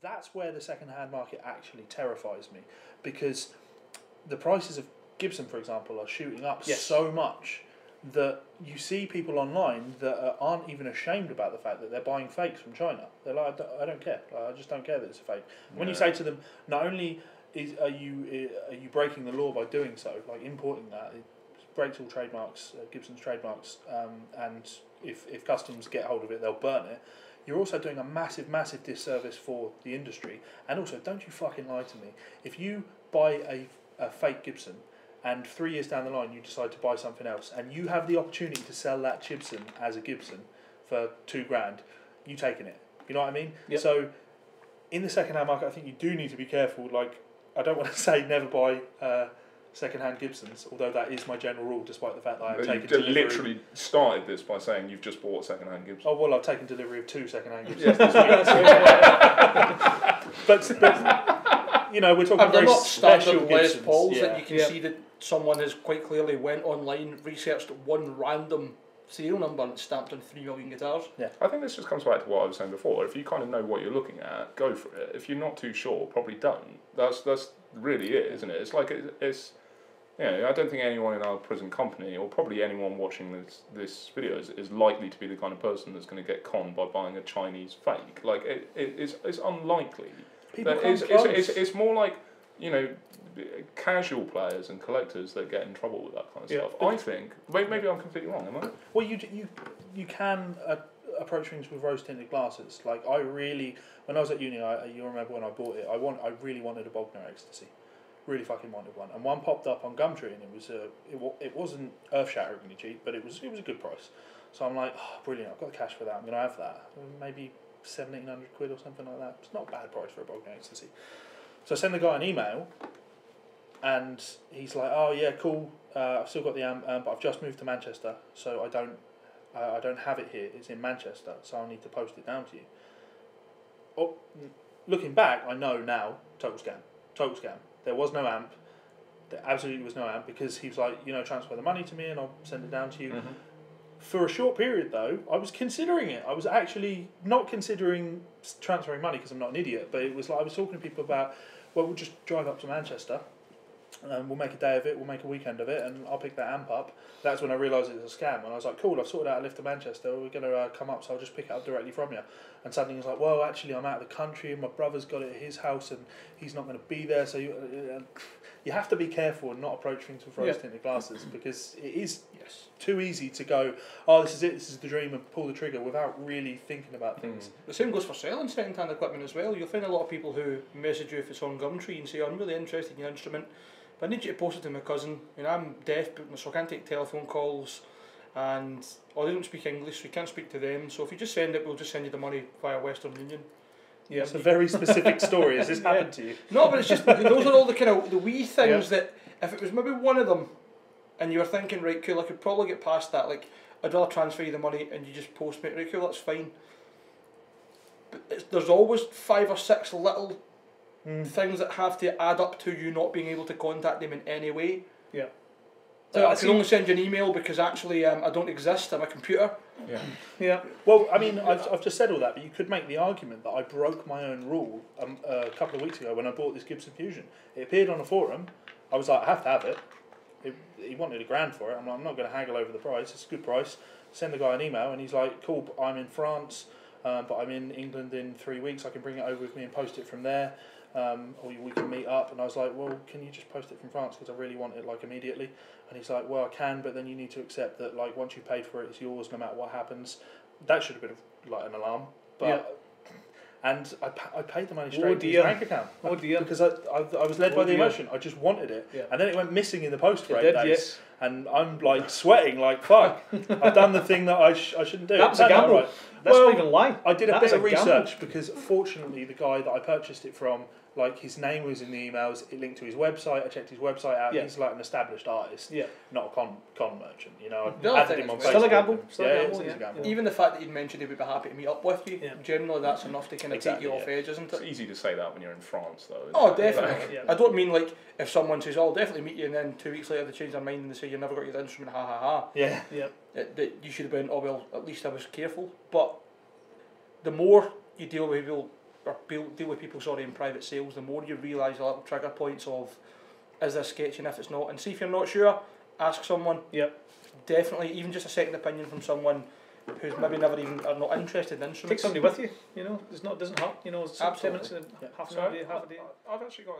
that's where the second-hand market actually terrifies me, because the prices of Gibson, for example, are shooting up so much that you see people online that aren't even ashamed about the fact that they're buying fakes from China. They're like, I don't care. Like, I just don't care that it's a fake. When you say to them, not only are you breaking the law by doing so, like importing that, it breaks all trademarks, Gibson's trademarks, and if customs get hold of it, they'll burn it. You're also doing a massive, massive disservice for the industry. And also, don't you fucking lie to me. If you buy a fake Gibson, and 3 years down the line you decide to buy something else, and you have the opportunity to sell that Gibson as a Gibson for $2,000, you taking it. You know what I mean? Yep. So in the second-hand market, I think you do need to be careful. Like, I don't want to say never buy second-hand Gibsons, although that is my general rule, despite the fact that I have taken delivery. You literally started this by saying you've just bought a second-hand Gibson. Oh, well, I've taken delivery of 2 second-hand Gibsons this week. But you know, we're talking and they're very not special standard Les Gibsons. Pauls that you can see that someone has quite clearly went online, researched one random serial number and stamped on 3 million guitars. Yeah. I think this just comes back to what I was saying before. If you kind of know what you're looking at, go for it. If you're not too sure, probably don't. That's really it, isn't it? It's like it's. You know, I don't think anyone in our present company, or probably anyone watching this video, is likely to be the kind of person that's going to get conned by buying a Chinese fake. Like it's unlikely. It's more like, you know, casual players and collectors that get in trouble with that kind of stuff. I think maybe I'm completely wrong. Am I? Well, you can approach things with rose tinted glasses. Like, I really, when I was at uni, you remember when I bought it, I really wanted a Bogner Ecstasy. Really fucking wanted one, and one popped up on Gumtree, and it wasn't earth-shatteringly cheap, but it was a good price. So I'm like, oh, brilliant! I've got the cash for that. I'm gonna have that. Maybe £1,700 or something like that. It's not a bad price for a Bogner Ecstasy. So I send the guy an email, and he's like, oh yeah, cool. I've still got the amp, but I've just moved to Manchester, so I don't have it here. It's in Manchester, so I'll need to post it down to you. Oh, looking back, I know now, total scam. There was no amp. There absolutely was no amp, because he was like, you know, transfer the money to me and I'll send it down to you. Mm-hmm. For a short period, though, I was considering it. I was actually not considering transferring money because I'm not an idiot, but it was like I was talking to people about, well, we'll just drive up to Manchester and we'll make a day of it, we'll make a weekend of it, and I'll pick that amp up. That's when I realised it was a scam, and I was like, cool, I've sorted out a lift to Manchester, we're going to come up, so I'll just pick it up directly from you. And suddenly he was like, well, actually, I'm out of the country, and my brother's got it at his house, and he's not going to be there, so you have to be careful and not approach things with rose-tinted glasses, because it is too easy to go, oh, this is it, this is the dream, and pull the trigger without really thinking about things. The same goes for selling second-hand equipment as well. You'll find a lot of people who message you if it's on Gumtree and say, oh, I'm really interested in your instrument, but I need you to post it to my cousin. You know, I'm deaf, so I can't take telephone calls, and they don't speak English, so you can't speak to them. So if you just send it, we'll just send you the money via Western Union. Yeah, it's a very specific story. Has this happened to you? No, but it's just, those are all the kind of the wee things that, if it was maybe one of them, and you were thinking, right, cool, I could probably get past that, like, I'd rather transfer you the money and you just post me, right, cool, that's fine. But there's always 5 or 6 little things that have to add up to you not being able to contact them in any way. Yeah. So I can only send you an email because actually I don't exist on my computer. Yeah. Yeah. Well, I mean, I've just said all that, but you could make the argument that I broke my own rule a couple of weeks ago when I bought this Gibson Fusion. It appeared on a forum. I was like, I have to have it. He wanted $1,000 for it. I'm like, I'm not going to haggle over the price. It's a good price. Send the guy an email, and he's like, cool, I'm in France, but I'm in England in 3 weeks. I can bring it over with me and post it from there. Or we can meet up. And I was like, well, can you just post it from France, because I really want it like immediately. And he's like, well, I can, but then you need to accept that, like, once you paid for it, it's yours no matter what happens. That should have been like an alarm, but and I paid the money straight to his bank account. Oh dear! Because I was led by the emotion. I just wanted it, and then it went missing in the post for 8 days. Yes. And I'm like sweating, like fuck. I've done the thing that I shouldn't do. That was a gamble. Right. That's not even a lie. I did a bit of research because fortunately the guy that I purchased it from, like, his name was in the emails, it linked to his website, I checked his website out, he's like an established artist, not a con merchant, you know. I added him on Facebook. Still a gamble. It's a gamble. Even the fact that you'd mentioned he would be happy to meet up with you, generally that's enough to kind of take you off edge, isn't it? It's easy to say that when you're in France, though. Oh, definitely. I don't mean like if someone says, oh, I'll definitely meet you, and then 2 weeks later they change their mind and they say, you never got your instrument, ha ha ha. Yeah. That you should have been, oh well, at least I was careful. But the more you deal with people or deal with people, sorry, in private sales, the more you realise the little trigger points of, is this sketchy, and if it's not, and see if you're not sure, ask someone. Yep. Definitely, even just a second opinion from someone who's maybe never even are not interested in instruments. Take somebody with you. You know, doesn't hurt. You know, Absolutely. 10 minutes, half an hour, half a day. I've actually got